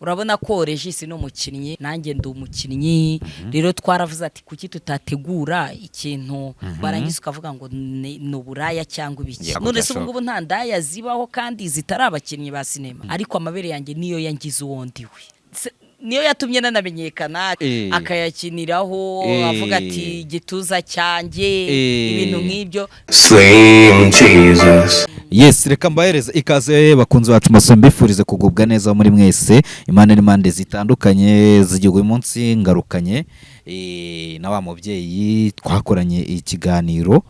urabona ko Regis no mukinnyi nanjye ndi umukinnyi rero twaravuze ati kuki tutategura ikintu barangiza ukavuga ngo no buraya cyangwa ibiki none se ubwo nta ndaya zibaho kandi zitari abakinnyi ba sinema ariko amabere yanjye niyo yangize uwondiwe niyo yatumye nanamenyekana akayakiniraho avuga ati gituza cyanjye ibintu nk'ibyo Slim Jesus. Yes, reka mbahereza ikaze bakunze bacu mbifurize kugubwa neza muri mwese imana n'imande zitandukanye z'igihugu umunsi ngarukanye na wa mubyeyi twakoranye ikiganiro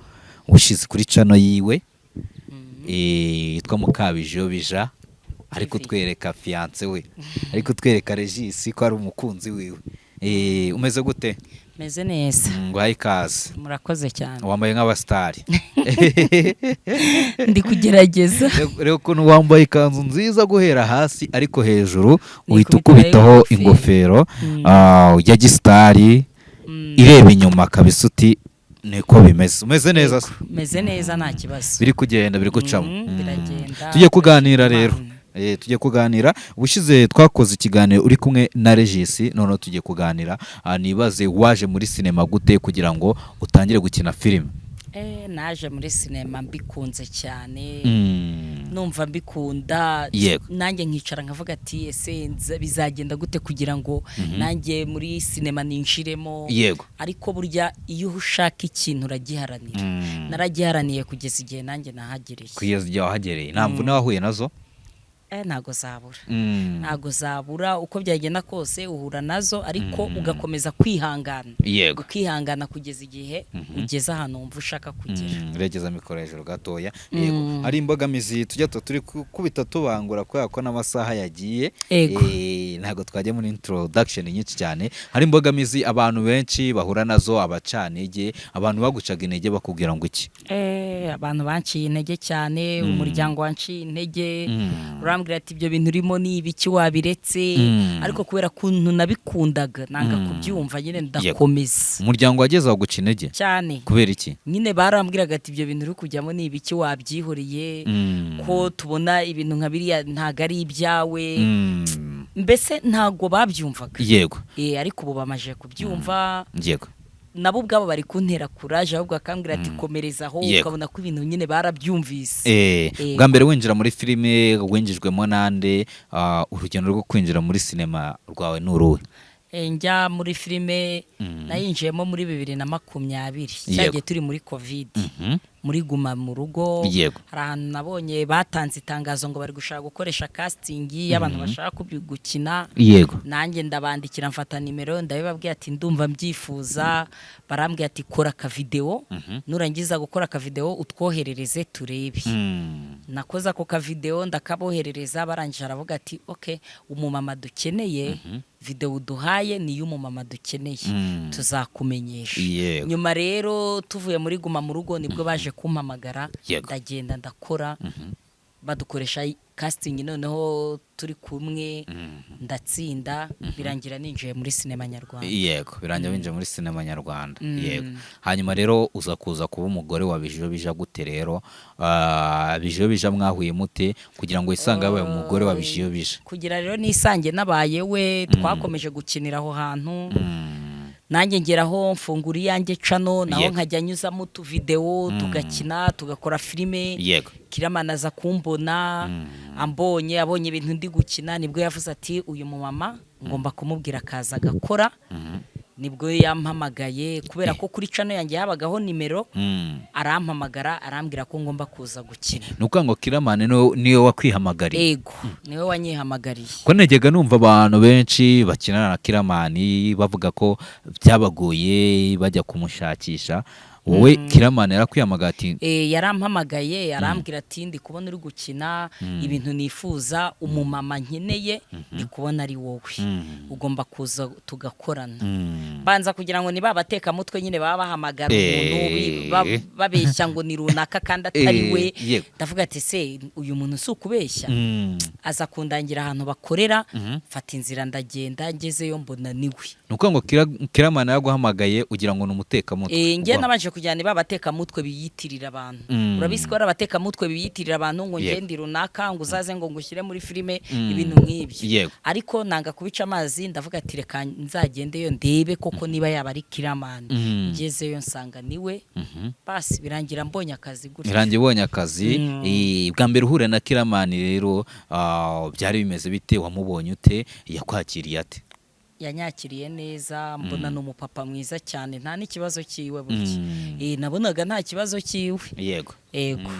ushize kuri channel yiwe yitwa Mukabijo bija ariko twereka fiance we ariko twereka Regis ko ari umukunzi wiwe umeze gute? meze neza ngo hayikaze murakoze cyane wambaye nk'abastari ndi kugerageza rero ko wambaye ikanzu nziza guhera hasi ariko hejuru uhita ukubitaho ingofero ya gistari ireba inyuma kabisa uti niko bimeze umeze neza meze neza nta kibazo biri kugenda biri gucamo biragenda tujye kuganira rero tujye kuganira ubushize twakoze ikiganiro uri kumwe na Regis none tujye kuganira nibaze waje muri sinema gute kugira ngo utangire gukina filime naje muri sinema mbikunze cyane numva mbikunda nanjye nkicara nkavuga ati ese bizagenda gute kugira ngo nanjye muri sinema ninshiremo yego ariko burya iyo ushaka ikintu uragiharanira naragiharaniye kugeza igihe nanjye nahagereye kugeza igihe wahagereye nta mvune wahuye nazo ntago zabura uko byagenda kose uhura nazo ariko ugakomeza kwihangana ukihangana kugeza igihe ugeze ahantu wumva ushaka kugera regeza mikoro hejuru gatoya yego hari imbogamizi tujya turi kubita tubangura kubera ko n'amasaha yagiye ntago twajya muri introduction nyinshi cyane hari imbogamizi abantu benshi bahura nazo abacanege abantu bagucaga intege bakubwira ngo iki abantu banciye intege cyane umuryango wanciye intege urambwira ati ibyo bintu urimo ni ibiki wabiretse ariko kubera kuntu nabikundaga nanga kubyumva nyine ndakomeza umuryango wageze guca intege cyane kubera iki nyine barambwiraga ati ibyo bintu uri kujyamo ni ibiki wabyihoriye ko tubona ibintu nka biriya ntago ari ibyawe mbese ntago babyumvaga yego ariko ubu bamaje kubyumva yego nabo ubwabo bari kuntera courage ahubwo akambwira ati komerezaho ukabona ko ibintu nyine barabyumvise bwa mbere winjira muri filime winjijwemo nande urugendo rwo kwinjira muri sinema rwawe n'uruhe njya muri filime nayinjiyemo muri 2020 cyagiye turi muri covid muri guma mu rugo hari ahantu nabonye batanze itangazo ngo bari gushaka gukoresha casting y'abantu bashaka gukina nanjye ndabandikira mfata nimero ndabibabwiye ati ndumva mbyifuza barambwiye ati kora ka video nurangiza gukora ka video utwoherereze turebe nakoza ko ka video ndakaboherereza barangije aravuga ati okay umumama dukeneye video uduhaye ni y'umumama dukeneye tuzakumenyesha nyuma rero tuvuye muri guma mu rugo nibwo baje kumpamagara ndagenda ndakora badukoresha casting noneho turi kumwe ndatsinda birangira ninjiye muri sinema nyarwanda birangira winjiye muri sinema nyarwanda hanyuma rero uza kuza kuba umugore wa Bijo bija gute rero Bijo bija mwahuye mute kugira ngo isange abaye umugore wa Bijo bija kugira rero nisange nabaye we twakomeje gukinira aho hantu nanjye ngeraho mfungura iyanjye cano naho nkajya nyuzamo tu video tugakina tugakora filime Kiramana aza kumbona ambonye abonye ibintu ndi gukina nibwo yavuze ati uyu mumama ngomba kumubwira kaza gakora nibwo yampamagaye kubera ko kuri cano yanjye habagaho nimero arampamagara arambwira ko ngomba kuza gukina nuko ngo Kiramane niyo wakwihamagariye yego niwe wanyihamagariye ko negega numva abantu benshi bakinana na Kiramani bavuga ko byabagoye bajya kumushakisha wowe Kiramani yarakwiyamaga ati yarampamagaye arambwira ati ndi kubona uri gukina ibintu nifuza umumama nkeneye ndi kubona ari wowe ugomba kuza tugakorana banza kugira ngo ni babateka mutwe nyine baba bahamagara umuntu babeshya ngo ni runaka kandi atari we ndavuga ati se uyu muntu si ukubeshya aza kundangira ahantu bakorera mfata inzira ndagenda ngezeyo mbona niwe nuko ngo Kiramani yaguhamagaye ugira ngo numuteka mutwe ngiye nabaje baje kujyana babateka mutwe biyitirira abantu urabizi ko ari abateka mutwe biyitirira abantu ngo ngende runaka ngo uzaze ngo ngushyire muri filime ibintu nk'ibyo ariko nanga kubica amazi ndavuga ati reka nzagendeyo ndebe koko niba yaba ari Kiramani ngezeyo nsanga niwe basi birangira mbonye akazi gutyo birangira ubonye akazi bwa mbere uhure na Kiramani rero byari bimeze bite wamubonye ute yakwakiriye ate yanyakiriye neza mbona n'umupapa mwiza cyane nta n'ikibazo cyiwe burya nabonaga nta kibazo cyiwe yego yego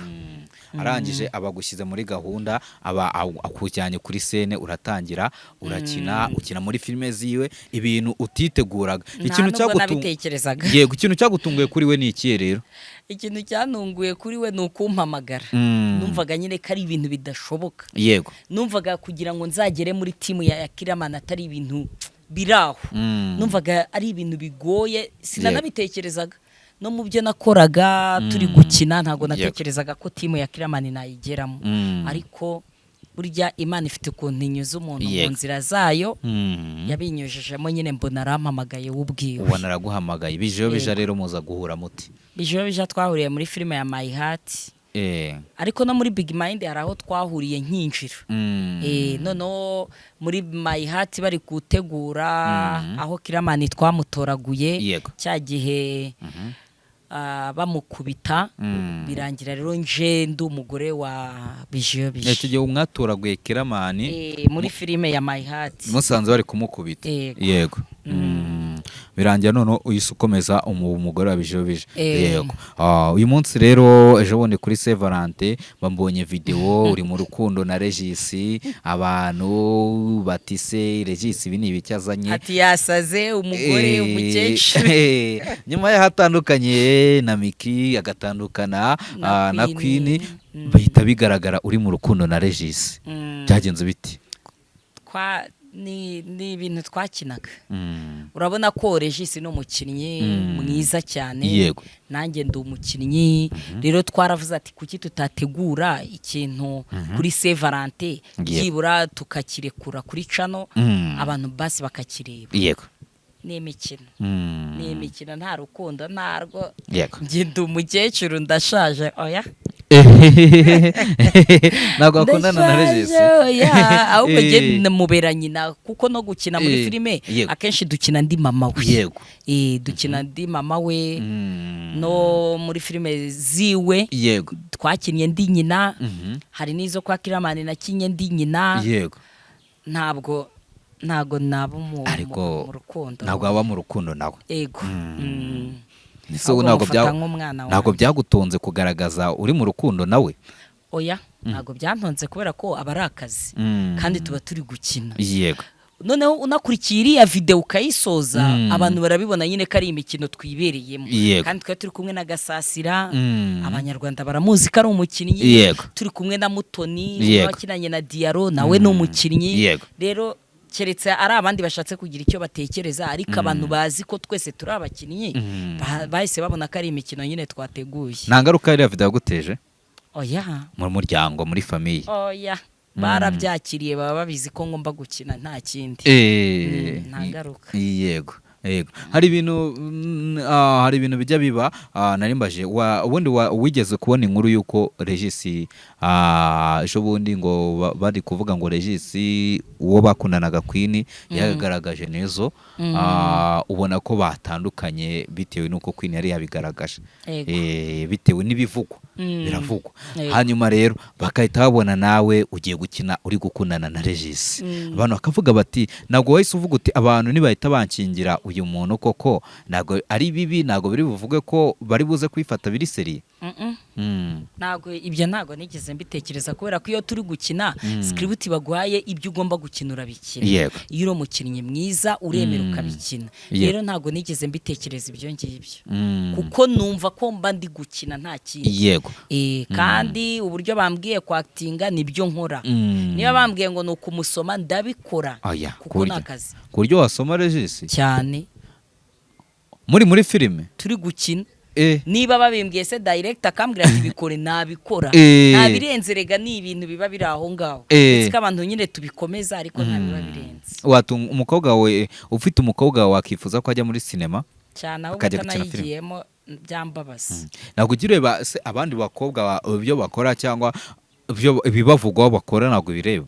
arangije abagushyize muri gahunda aba akujyanye kuri scene uratangira urakina ukina muri filime ziwe ibintu utiteguraga ikintu cyagutunguye yego ikintu cyagutunguye kuri we ni iki rero ikintu cyanunguye kuri we ni ukumpamagara numvaga nyine ko ari ibintu bidashoboka yego numvaga kugira ngo nzagere muri timu ya Kiramani atari ibintu biraho numvaga ari ibintu bigoye sinanabitekerezaga no mu byo nakoraga turi gukina ntago natekerezaga ko timu ya Kiramani nayigeramo ariko burya Imana ifite ukuntu inyuza umuntu mu nzira zayo yabinyujejemo nyine mbona arampamagaye wubwiwe ubona araguhamagaye bijeho bija rero muza guhura muti bijeho bija twahuriye muri filime ya My Heart ariko no muri Big Mind hari aho twahuriye nkinjira noneho muri My Heart bari gutegura aho Kiramani twamutoraguye cya gihe bamukubita birangira rero nje ndi umugore wa bijeho bija icyo gihe umwatoraguye Kiramani muri filime ya My Heart musanze bari kumukubita yego birangira none uyisukomeza umugore wa bijeho bija yego uyu munsi rero ejo bundi kuri Saint Valentin bambonye video uri mu rukundo na Regis abantu batise Regis ibi ni ibicyazanye ati yasaze umugore umukecuru nyuma yahatandukanye na Miki agatandukana na Queen bahita bigaragara uri mu rukundo na Regis byagenze biti ni ibintu twakinaga urabona ko Regis ni umukinnyi mwiza cyane nanjye ndi umukinnyi rero twaravuze ati kuki tutategura ikintu kuri Saint Valentin byibura tukakirekura kuri channel abantu basi bakakireba yego ni imikino nta rukundo ntarwo ngenda umukecuru ndashaje oya ntabwo akundana na Regis ahubwo ngende mubera nyina kuko no gukina muri filime akenshi dukina ndi mama we dukina ndi mama we no muri filime ziwe twakinnye ndi nyina hari n'izo kwa Kiramani nakinye ndi nyina ntabwo nabo mu rukundo ntabwo aba mu rukundo nawe yego ntabwo byagutonze kugaragaza uri mu rukundo nawe oya ntabwo byantonze kubera ko aba ari akazi kandi tuba turi gukina yego noneho unakurikiye iriya video ukayisoza abantu barabibona nyine ko ari imikino twibereyemo kandi twari turi kumwe na Gasasira abanyarwanda baramuzi ko ari umukinnyi turi kumwe na Mutoni wakinanye na Diaro nawe ni umukinnyi rero keretse ari abandi bashatse kugira icyo batekereza ariko abantu bazi ko twese turi abakinnyi bahise babona ko ari imikino nyine twateguye nta ngaruka iriya video yaguteje oya mu muryango muri famiye oya barabyakiriye baba babizi ko ngomba gukina nta kindi nta ngaruka yego hari ibintu bijya biba narimbaje ubundi wigeze kubona inkuru yuko Regis ejo bundi ngo bari kuvuga ngo Regis uwo bakundanaga Queen yagaragaje nezo ubona ko batandukanye bitewe nuko Queen yari yabigaragaje bitewe n'ibivugwa biravugwa hanyuma rero bakahita babona nawe ugiye gukina uri gukundana na Regis abantu bakavuga bati ntabwo wahise uvuga uti abantu nibahita bankingira uyu muntu koko ntabwo ari bibi ntabwo biri buvuge ko bari buze kwifata biri seriye ntabwo ibyo ntabwo nigeze mbitekereza kubera ko iyo turi gukina script baguhaye ibyo ugomba gukina urabikina iyo uri umukinnyi mwiza uremera ukabikina rero ntabwo nigeze mbitekereza ibyo ngibyo kuko numva ko mba ndi gukina nta kindi kandi uburyo bambwiye kwactinga nibyo nkora niba bambwiye ngo ni ukumusoma ndabikora kuko ni akazi ku buryo wasoma Regis cyane muri filime turi gukina niba babimbwiye se director akambwira ati bikore nabikora nabirenze rega ni ibintu biba biri aho ngaho ndetse abantu nyine tubikomeza ariko ntabiba birenze umukobwa wawe ufite umukobwa wawe akifuza ko ajya muri sinema cyane aho batanayigiyemo byambabaza. Ntabwo ugireba se abandi bakobwa ibyo bakora cyangwa ibyo ibibavugwaho bakora ntabwo bireba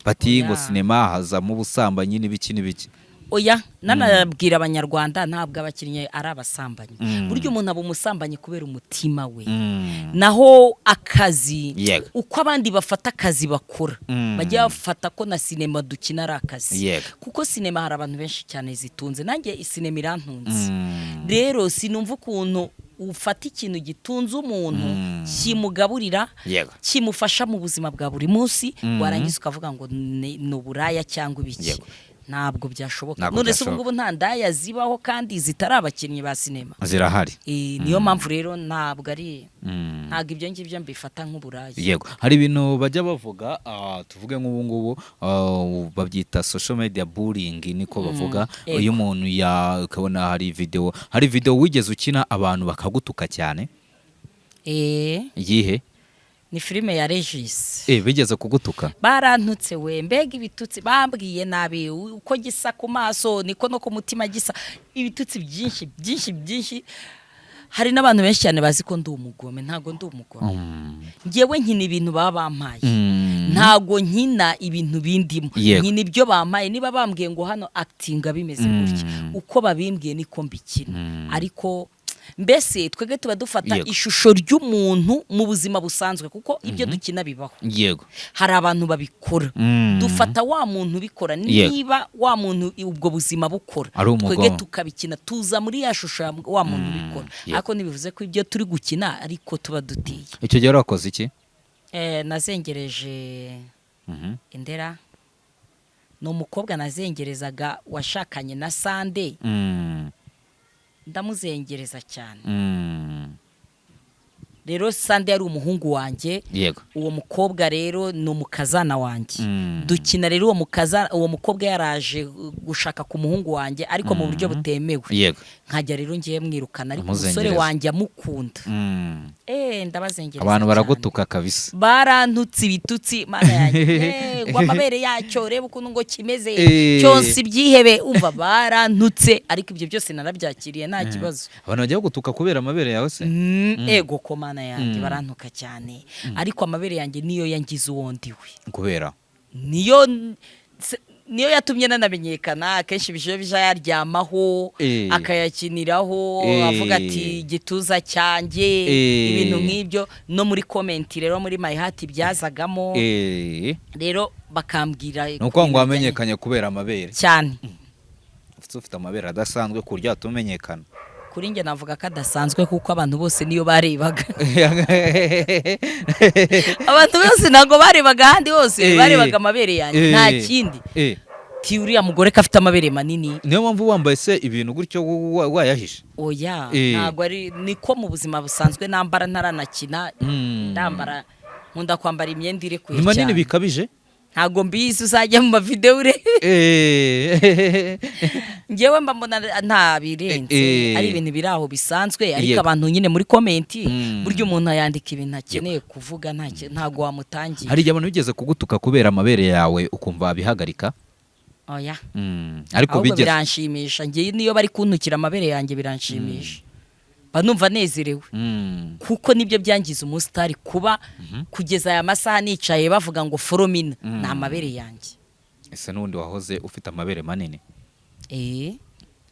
bati ngo sinema hazamo ubusambanyi n'ibiki n'ibiki. Oya nanabwira abanyarwanda ntabwo abakinnyi ari abasambanyi. Buryo umuntu aba umusambanyi kubera umutima we. Naho akazi uko abandi bafata akazi bakora bajya bafata ko na sinema dukina ari akazi. Kuko sinema hari abantu benshi cyane zitunze, nanjye sinema irantunze. Rero sinumva ukuntu ufata ikintu gitunze umuntu kimugaburira kimufasha mu buzima bwa buri munsi warangiza ukavuga ngo ni uburaya cyangwa ibiki. Ntabwo byashoboka. None se ubwo nta ndaya zibaho kandi zitari abakinnyi ba sinema zirahari. Niyo mpamvu rero ntabwo ibyo ngibyo mbifata nk'uburaya. Yego, hari ibintu bajya bavuga tuvuge nk'ubu ngubu babyita social media bullying niko bavuga. Uyu muntu ukabona hari video wigeze ukina abantu bakagutuka cyane. Yihe? Ni filime ya Regis. Bigeze kugutuka? Barantutse we, mbega ibitutsi bambwiye nabi uko gisa ku maso niko no ku mutima gisa, ibitutsi byinshi. Hari n'abantu benshi cyane bazi ko ndi umugome. Ntago ndi umugome. Ngewe nkina ibintu baba bampaye. Ntago nkina ibintu bindimo. Nkina ibyo bampaye. Niba bambwiye ngo hano actinga bimeze gutya, uko babimbwiye niko mbikina. Ariko mbese twege tuba dufata ishusho ry'umuntu mu buzima busanzwe kuko ibyo dukina bibaho. Yego, hari abantu babikora. Dufata wa muntu bikora, niba wa muntu ubwo buzima bukora twege tukabikina tuza muri ya shusho wa muntu bikora. Ariko nibivuze ko ibyo turi gukina ariko tuba dutiye. Icyo gihe warakoze iki? Nazengereje Indera. No mukobwa nazengerezaga washakanye na Sande. Ndamuzengereza cyane. Rero Sande yari umuhungu wanjye. Uwo mukobwa rero ni umukazana wanjye. Dukina rero uwo mukobwa yaraje gushaka ku muhungu wanjye ariko mu buryo butemewe. Nkajya rero ngiye mwirukana ariko umusore wanjye amukunda. Ndabazengereza. Abantu baragutuka kabisa. Barantutse ibitutsi mana yanjye. Ngo amabere yacyo reba ukuntu ngo kimeze. Cyose byihebe umva barantutse ariko ibyo byose narabyakiriye nta kibazo. Abantu bajya gutuka kubera amabere yawe se? Ego komana yanjye barantuka cyane. Ariko amabere yanjye niyo yangize uwondiwe. Kubera niyo yatumye nanamenyekana. Kenshi bije yaryamaho akayakiniraho avuga ati gituza cyanjye ibintu nk'ibyo. No muri comment rero muri My Heart byazagamo. Rero bakambwira nuko ngo wamenyekanye kubera amabere cyane. Ufite amabere adasanzwe kurya tumenyekana. Kuri nge navuga ko adasanzwe kuko abantu bose niyo barebaga. Abantu bose ntago barebaga ahandi hose barebaga amabere yanjye nta kindi. Uriya mugore ko afite amabere manini. Niyo mpamvu wambaye se ibintu gutyo wayahishe? Oya ntago ari niko mu buzima busanzwe nambara ntaranakina. Ndambara nkunda kwambara imyenda irekuye cyane. Ni manini bikabije? Ntago mbizi uzajya mu mavideo ure. Ngewe mba mbona nta birenze ari ibintu biraho bisanzwe ariko abantu nyine muri comment buryo umuntu ayandika ibintu akeneye kuvuga ntago wamutangiye. Hari abantu bigeze kugutuka kubera amabere yawe ukumva bihagarika? Oya. Ariko bigeze biranshimisha. Ngiye niyo bari kuntukira amabere yanjye biranshimisha. Banumva nezerewe. Kuko nibyo byangiza umusitari kuba kugeza aya masaha nicaye bavuga ngo foromina na amabere yanjye. Ese nundi wahoze ufite amabere manini?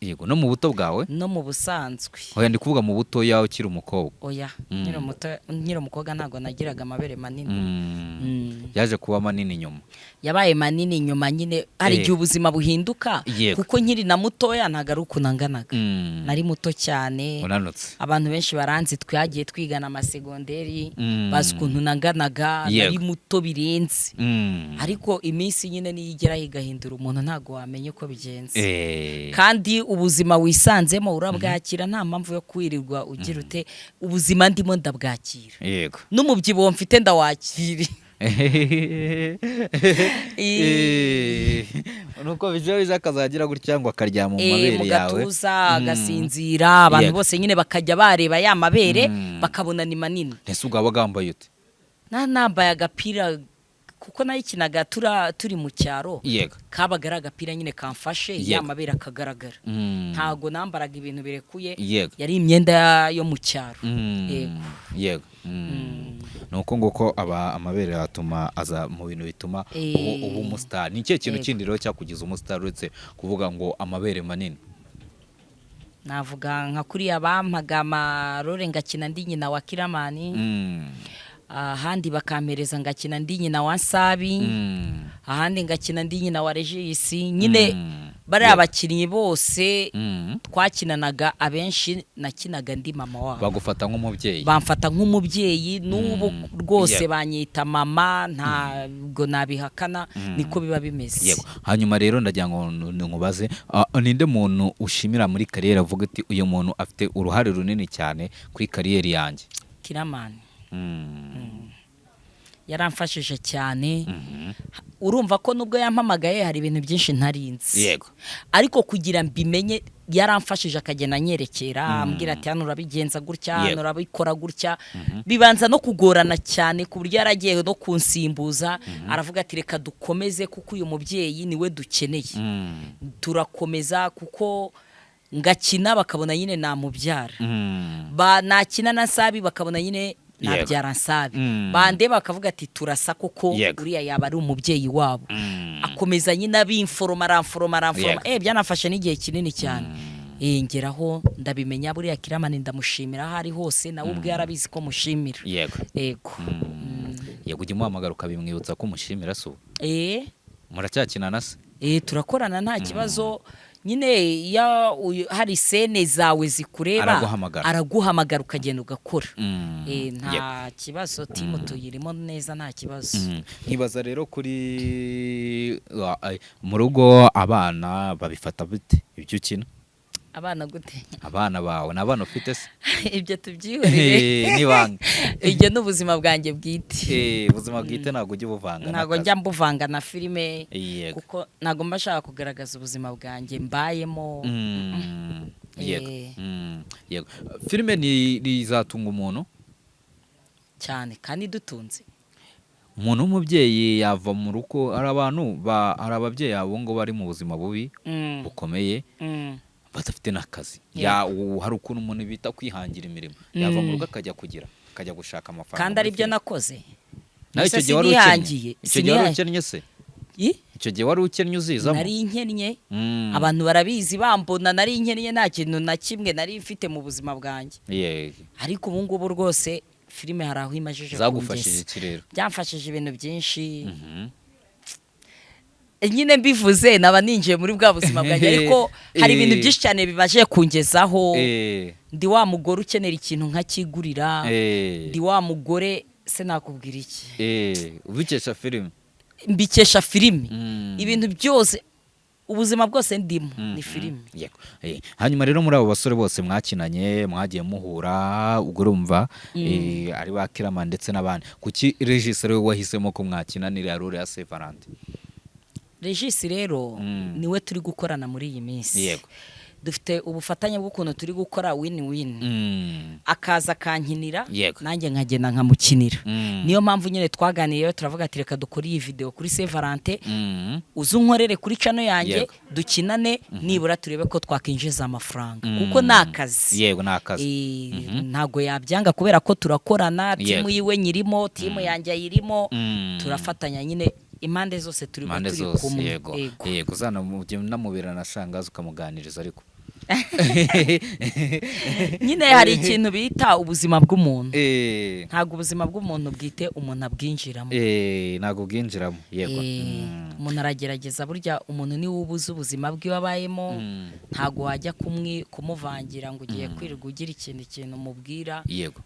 Yego, no mu buto bwawe? No mu busanzwe. Oya ndi kuvuga mu buto yawe ukiri umukobwa. Oya, nkiri umukobwa ntago nagiraga amabere manini. Yaje kuba manini nyuma. Yabaye manini nyuma nyine hari igihe ubuzima buhinduka kuko nkiri na mutoya ntago ari uko nanganaga. Nari muto cyane. Unanutse. Abantu benshi baranzi twagiye twigana amasegonderi bazi ukuntu nanganaga nari muto birenze. Ariko iminsi nyine niyigera higahindura umuntu ntago wamenye uko bigenze. Kandi ubuzima wisanzemo urabwakira nta mpamvu yo kwirirwa ugira ute ubuzima ndimo ndabwakira. Yego. N'umubyibuho mfite ndawakira. Nuko bije akazagira gutya ngo akaryama mu mabere yawe. Mugatuza agasinzira abantu bose nyine bakajya bareba ya mabere bakabona ni manini. Ese ugaba gambaye ute? Nambaye agapira kuko nayikinaga turi mu cyaro kabaga ari agapira nyine kamfashe y'amabere akagaragara ntago nambaraga ibintu birekuye yari imyenda yo mu cyaro yego nuko nguko amabere atuma aza mu bintu bituma ubu umustar ni cyo kintu kindi rero cyakugiza umustar uretse kuvuga ngo amabere manini navuga nka kuriya bampaga amarore ngakina ndi nyina wa Kiramani ahandi bakampereza ngakina ndi nyina wa Nsabi ahandi ngakina ndi nyina wa Regis nyine bari abakinnyi bose twakinanaga abenshi nakinaga ndi mama wabo bagufata nk'umubyeyi bamfata nk'umubyeyi n'ubu rwose banyita mama ntabwo nabihakana niko biba bimeze hanyuma rero ndagira ngo nkubaze ninde muntu ushimira muri kariyeri avuga ati uyu muntu afite uruhare runini cyane kuri kariyeri yanjye Kiramani yaramfashije cyane urumva ko nubwo yampamagaye hari ibintu byinshi ntarinzi ariko kugira mbimenye yaramfashije akagena nyerekera ambwira ati hano urabigenza gutya hano urabikora gutya bibanza no kugorana cyane ku buryo yaragiye no kunsimbuza aravuga ati reka dukomeze kuko uyu mubyeyi niwe dukeneye turakomeza kuko ngakina bakabona nyine namubyara nakina na Nsabi bakabona nyine nabyara Nsabi bande bakavuga ati turasa koko uriya yaba ari umubyeyi wabo akomeza nyine abimforoma byanafashe n'igihe kinini cyane ngeraho ndabimenya buriya Kiramani ndamushimira aho ari hose nawe ubwe yarabizi ko mushimira yego ujya umuhamagara ukabimwibutsa ko umushimira so muracyakinana se turakorana nta kibazo nyine ya hari sene zawe zikureba araguhamagara ukagenda ugakora nta kibazo timu tuyirimo neza nta kibazo nkibaza rero kuri mu rugo abana babifata bite ibyo ukina abana gute abana bawe n'abana ufite se ibyo tubyihorere nibanga ibyo n'ubuzima bwanjye bwite ubuzima bwite ntago ujye buvanga ntago njya mbuvanga na filime kuko ntago mbashaka kugaragaza ubuzima bwanjye mbayemo yego filime nizatunga umuntu cyane kandi dutunze umuntu w'umubyeyi yava mu rugo hari ababyeyi abo ngo bari mu buzima bubi bukomeye badafite n'akazi hari ukuntu umuntu bita kwihangira imirimo yava mu rugo akajya gushaka amafaranga kandi ari byo nakoze icyo gihe wari ukennye se icyo gihe wari ukennye uzizamo nari nkennye abantu barabizi bambona nari nkennye nta kintu na kimwe nari mfite mu buzima bwanjye ariko ubu ngubu rwose filime hari aho imajije zagufashije iki rero byamfashije ibintu byinshi nyine mbivuze naba ninjiye muri bwa buzima bwanjye ariko hari ibintu byinshi cyane bibaje kungezaho ndi wa mugore ukenera ikintu nkakigurira ndi wa mugore se nakubwira iki ubikesha filime mbikesha filime ibintu byose ubuzima bwose ndimo ni filime hanyuma rero muri abo basore bose mwakinanye mwagiye muhura ubwo urumva ari ba Kiramani ndetse n'abandi kuki Regis rero wahisemo ko mwakinanira role ya Saint Valentin Regis rero niwe turi gukorana muri iyi minsi dufite ubufatanye bw'ukuntu turi gukora win-win akaza kankinira nanjye nkagenda nkamukinira niyo mpamvu nyine twaganiyeyo turavuga ati reka dukore iyi video kuri Saint Valentin uzunkorere kuri channel yanjye dukinane nibura turebe ko twakinjiza amafaranga kuko nakazi ntago yabyanga kubera ko turakorana timu yiwe nyirimo timu yanjye ayirimo turafatanya nyine impande zose turi kumwe yego zana namubera na shangaza ukamuganiriza ariko nyine hari ikintu bita ubuzima bw'umuntu ntago ubuzima bw'umuntu bwite umuntu abwinjiramo ntago bwinjiramo yego umuntu aragerageza burya umuntu ni ubuze ubuzima bwe wabayemo ntago wajya kumuvangira ngo ugiye kwirirwa ugira ikintu mubwira yego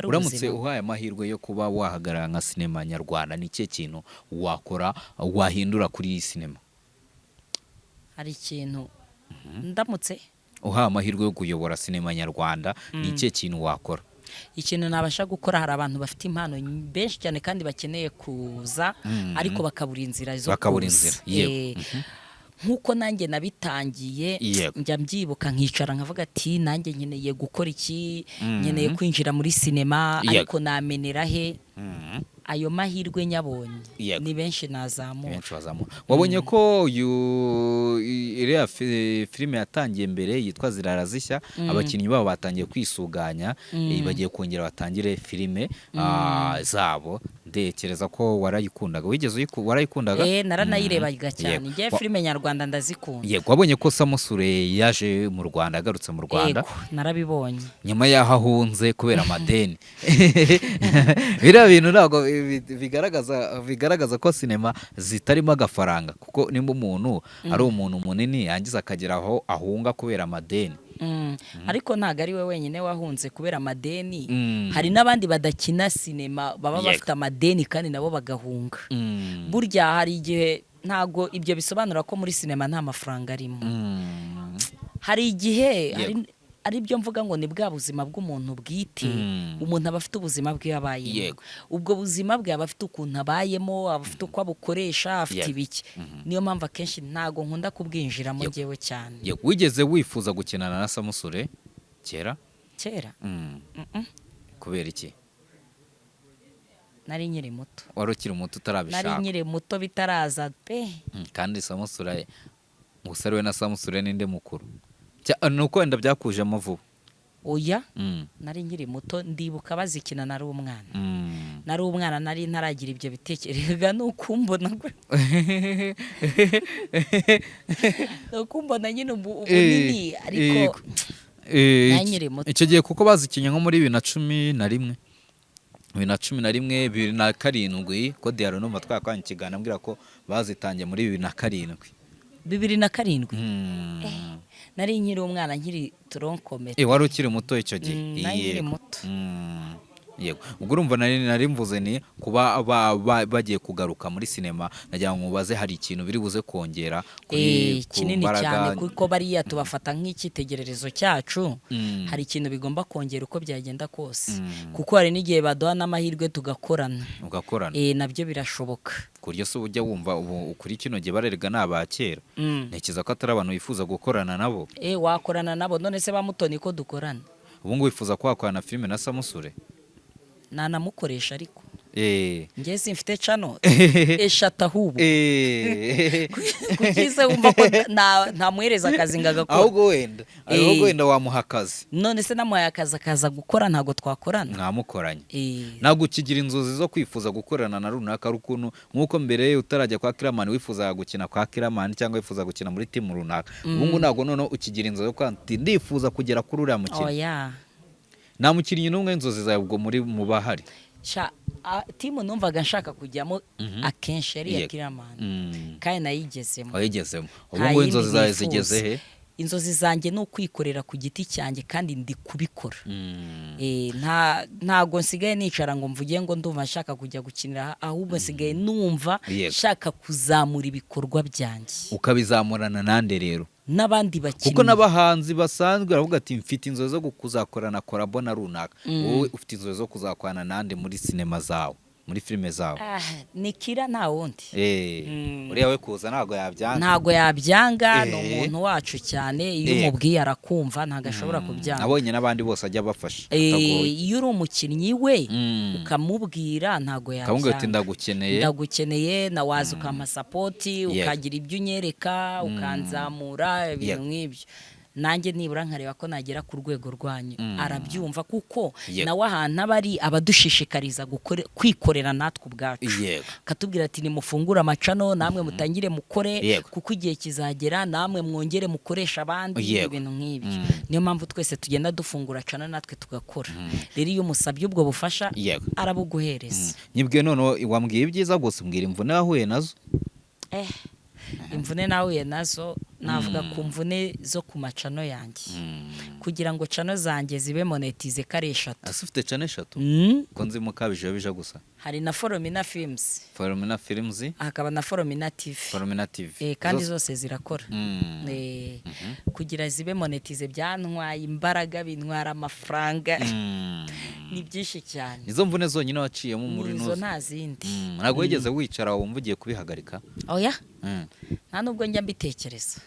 uramutse uhaye amahirwe yo kuba wahagarara nka sinema nyarwanda ni cye kintu wakora wahindura kuri iyi sinema hari ikintu ndamutse uhaye amahirwe yo kuyobora sinema nyarwanda ni cye kintu wakora ikintu nabasha gukora hari abantu bafite impano benshi cyane kandi bakeneye kuza ariko bakabura inzira zo kuza nkuko nanjye nabitangiye njya mbyibuka nkicara nkavuga ati nanjye nkeneye gukora iki nkeneye kwinjira muri sinema ariko namenera he ayo mahirwe nyabonye ni benshi nazamura. Wabonye ko iriya filime yatangiye mbere yitwa Zirara Zishya, abakinnyi babo batangiye kwisuganya, bagiye kongera batangire filime zabo. Ndekereza ko warayikundaga. Wigeze warayikundaga? Naranayirebaga cyane. Ngiye filime nyarwanda ndazikunda. Yego, wabonye ko Samusure yaje mu Rwanda, agarutse mu Rwanda? Yego, narabibonye. Nyuma yaho ahunze kubera amadeni. Biriya bintu ntabwo bigaragaza ko sinema zitarimo agafaranga, kuko nimba umuntu ari umuntu munini yangiza akagera aho ahunga kubera amadeni. Ariko ntago ari we wenyine wahunze kubera amadeni. Hari n'abandi badakina sinema baba bafite amadeni kandi nabo bagahunga. Burya hari igihe ntago ibyo bisobanura ko muri sinema nta mafaranga arimo. Hari igihe ari byo mvuga ngo ni bwa buzima bw'umuntu bwite. Umuntu aba afite ubuzima bwe yabayemo. Ubwo buzima bwe aba afite ukuntu abayemo, aba afite uko abukoresha, afite ibiki. Niyo mpamvu akenshi ntago nkunda kubwinjiramo njyewe cyane. Wigeze wifuza gukinana na Samusure kera? Kubera iki? Nari nkiri muto. Wari ukiri muto utarabishaka? Nari nkiri muto bitaraza pe. Kandi Samusure, musare we na Samusure ninde mukuru? Nuko wenda byakujemo vuba? Oya, nari nkiri muto, ndibuka bazikina nari umwana. Nari umwana, nari ntaragira ibyo bitekereza nukumbona. Nukumbona nyine ubunini, ariko nari nkiri muto. Icyo gihe kuko bazikinye nko muri 2011, 2007, ko Diaro numva twakwanye ikiganiro ambwira ko bazitangiye muri 2007. 2007? Nari nkiri umwana, nkiri tronkomete. Wari ukiri muto icyo gihe? Nari nkiri muto. Yego, ubwo urumva nari mvuze ni kuba bagiye kugaruka muri sinema, nagira ngo mubaze hari ikintu biri buze kongera kuri kinini cyane, kuko bariya tubafata nk'ikitegererezo cyacu. Hari ikintu bigomba kongera uko byagenda kose, kuko hari n'igihe baduha n'amahirwe tugakorana. Nabyo birashoboka. Kuryo se ujya wumva ukuri kino gihe barerega n'abakera. Ntekereza ko atari abantu wifuza gukorana nabo. Wakorana nabo, none se bamutoni ko dukorana? Ubu ngo wifuza kwakorana filime na Samusure? Nanamukoresha ariko njye simfite channel ahubwo kukize wumva ko ntamuhereza akazi ngagakora. Ahubwo wenda wamuha akazi. None se namuhaye akazi akaza gukora, ntago twakorana. Mwamukoranye. Ntago ukigira inzozi zo kwifuza gukorana na runaka rukuntu nkuko mbere utarajya kwa Kiramani wifuza gukina kwa Kiramani cyangwa wifuza gukina muri team runaka. Ubu ntago none ukigira inzozi ko ndifuza kugera kuri uriya mukino. Nta mukinnyi n'umwe inzozi zawe ubwo muri mu bahari? Timu numvaga nshaka kujyamo akenshi yari ya Kiramani, kandi nayigezemo. Ubu ngo inzozi zawe zigeze he? Inzozi zanjye ni ukwikorera ku giti cyanjye kandi ndi kubikora. Ntago nsigaye nicara ngo mvuge ngo ndumva nshaka kujya gukinira, ahubwo nsigaye numva nshaka kuzamura ibikorwa byanjye. Ukabizamurana nande rero? N'abandi bakinnyi, kuko n'abahanzi basanzwe baravuga ati mfite inzozi zo kuzakorana collabo na runaka. Wowe ufite inzozi zo kuzakorana nande muri sinema zawe, muri filime zawe? Nikira nta wundi. Uriya we kuza ntago yabyanga. Ni umuntu wacu cyane, iyo umubwiye arakumva, ntago ashobora kubyanga. Nabonye n'abandi bose ajya bafasha. Iyo uri umukinnyi we ukamubwira ntago yabyanga. Ndagukeneye na waza ukampa support, ukagira ibyo unyereka, ukanzamura, ibintu nk'ibyo. Nanjye nibura nkareba ko nagera ku rwego rwanyu. Arabyumva kuko nawe ahantu abari abadushishikariza kwikorera natwe ubwacu. Katubwira ati nimufungura amacano namwe mutangire mukore, kuko igihe kizagera namwe mwongere mukoresha abandi, ibintu nk'ibyo. Niyo mpamvu twese tugenda dufungura cano natwe tugakora. Rero iyo umusabye ubwo bufasha arabuguhereza. Nyibwe none wambwiye ibyiza gusa, mbwira imvune wahuye nazo. Imvune nahuye nazo navuga ku mvune zo ku macano yanjye. Kugira ngo cano zanjye zibe monetize kare 3. Asufite cano 3? Ko nzi mukabije bija gusa. Hari na Foromina Films. Foromina Films. Hakaba na Foromina TV. Foromina TV. Kandi zose zirakora. Kugira zibe monetize byantwaye imbaraga, bintwara amafaranga. Ni byinshi cyane. Izo mvune zonyine waciyemo muri Izo nta zindi. Ntago wigeze wicara wumva ugiye kubihagarika? Oya, nta nubwo njya mbitekereza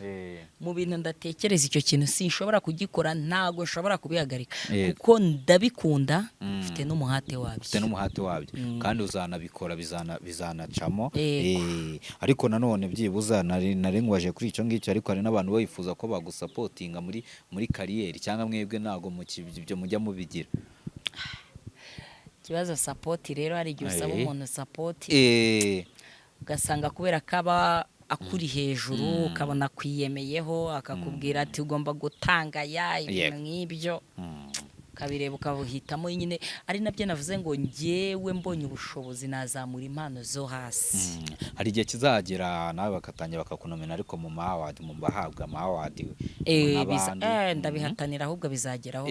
mu bintu ndatekereza icyo kintu sinshobora kugikora ntago nshobora kubihagarika kuko ndabikunda mfite n'umuhate wabyo kandi uzanabikora bizanacamo ariko nanone byibuza narengewaje kuri icyo ngicyo ariko hari n'abantu bifuza ko bagusapotinga muri kariyeri cyangwa mwebwe ntago ibyo mujya mubigira. Ikibazo sapoti rero hari igihe usaba umuntu sapoti ugasanga kubera ko aba akuri hejuru ukabona kwiyemeyeho akakubwira ati ugomba gutanga ibintu nk'ibyo ukabireba ukabuhitamo nyine ari nabyo navuze ngo njyewe mbonye ubushobozi nazamura impano zo hasi. Hari igihe kizagera nawe bakatangira bakakunomena ariko mu mahawadi mu bahabwa amahawadi ndabihatanira ahubwo bizageraho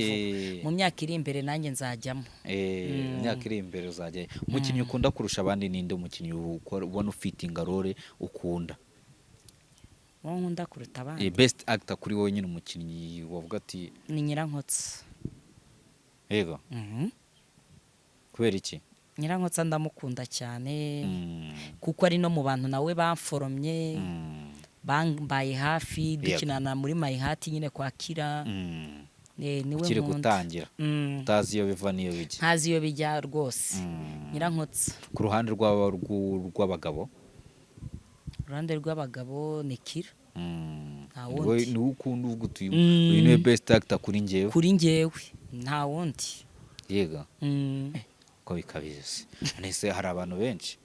mu myaka iri imbere nanjye nzajyamo. Mu myaka iri imbere uzajya. Umukinnyi ukunda kurusha abandi ninde umukinnyi ubona ufite ingarore ukunda? Wowe nkunda kuruta abandi? Best actor kuri wowe nyine umukinnyi wavuga ati ni Nyirankotsi. Yego. Kubera iki? Nyirankotsi ndamukunda cyane kuko ari no mu bantu nawe bamforomye bambaye hafi dukinana muri My Heart nyine kwa Kira. Niwe ukiri gutangira utazi iyo biva niyo bijya. Ntazi iyo bijya rwose. Nyirankotsi. Ku ruhande rw'abagabo? Uruhande rw'abagabo ni Kira. Wowe ni ukunda uvuga uti uyu niwe best actor kuri njyewe? Kuri njyewe nta wundi. Yego. Ko bikabize. Nese hari abantu benshi.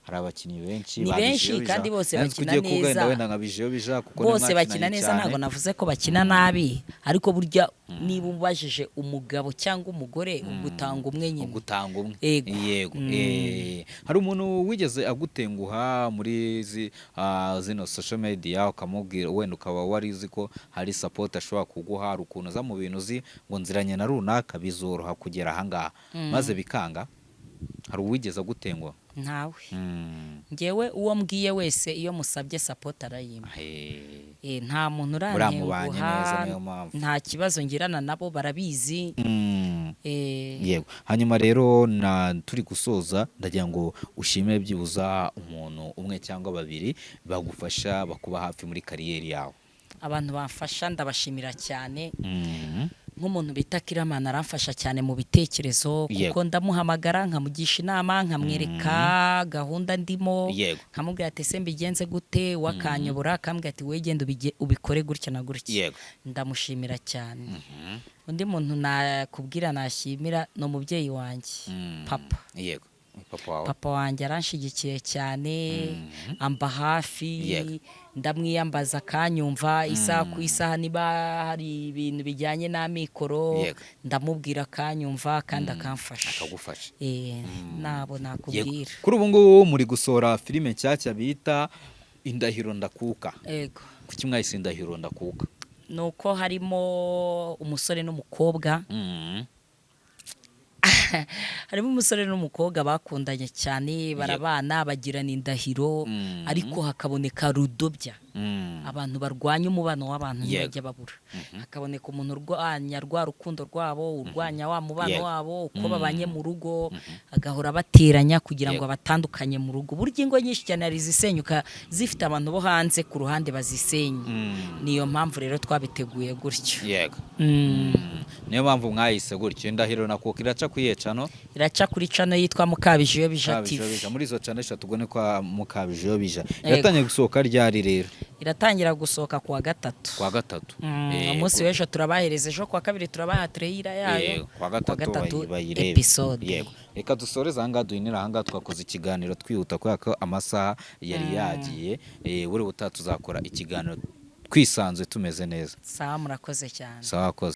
Hari abakinnyi benshi ni benshi kandi bose bakina neza. Bose bakina neza ntago navuze ko bakina nabi ariko burya niba ubajije umugabo cyangwa umugore ugutanga umwe nyine. Ugutanga umwe. Yego. Hari umuntu wigeze agutenguha muri zino social media ukamubwira wenda ukaba wari uzi ko hari support ashobora kuguha ukuntu za mu bintu uzi ngo nziranye na runaka bizoroha kugera ahangaha maze bikanga? Hari uwigeze agutenguha? Ntawe. Ngewe uwo mbwiye wese iyo musabye support arayima. Nta muntu urantenguha nta kibazo ngirana nabo barabizi. Yego. Hanyuma rero turi gusoza ndagira ngo ushimire byibuza umuntu umwe cyangwa babiri bagufasha bakuba hafi muri kariyeri yawe. Abantu bamfasha ndabashimira cyane. Nk'umuntu bita Kiramana aramfasha cyane mu bitekerezo kuko ndamuhamagara nkamugisha inama nkamwereka gahunda ndimo nkamubwira ati se mbigenze gute wakanyobora akambwira ati we genda ubikore gutya na gutya. Ndamushimira cyane. Undi muntu nakubwira nashimira no mubyeyi wanjye papa. Yego. Papa wanjye aranshigikiye cyane amba hafi ndamwiyambaza akanyumva isaha ku isaha niba hari ibintu bijyanye n'amikoro ndamubwira akanyumva kandi akamfasha akagufasha. Nabo nakubwira. Kuri ubu ngubu muri gusohora filime nshyashya bita Indahiro Ndakuka. Yego. Kuki mwahise Indahiro Ndakuka? Nuko harimo umusore n'umukobwa. Harimo umusore n'umukobwa bakundanye cyane barabana bagirana indahiro ariko hakaboneka rudobya abantu barwanya umubano w'abantu ntibajya babura. Hakaboneka umuntu urwanya rwa rukundo rwabo urwanya wa mubano wabo uko babanye mu rugo agahora bateranya kugira ngo abatandukanye mu rugo. Burya ingo nyinshi cyane ari zisenyuka zifite abantu bo hanze ku ruhande bazisenye. Niyo mpamvu rero twabiteguye gutyo. Yego. Niyo mpamvu mwahise gutyo. Indahiro Ndakuka iraca kuri Channel? Iraca kuri channel yitwa Mukabijiyo Bija TV. Muri izo channel eshatu ubwo ni kwa Mukabijiyo Bija. Iratangiye gusohoka ryari rero? Iratangira gusohoka kuwa gatatu. Kuwa gatatu. Umunsi w'ejo turabahereza ejo kuwa kabiri turabaha trailer yayo. Kuwa gatatu episode. Yego. Reka dusoreze ahangaha duhinira ahangaha twakoze ikiganiro twihuta kubera ko amasaha yari yagiye. Buri butaha tuzakora ikiganiro twisanzwe tumeze neza. Sawa murakoze cyane. Sawa koze.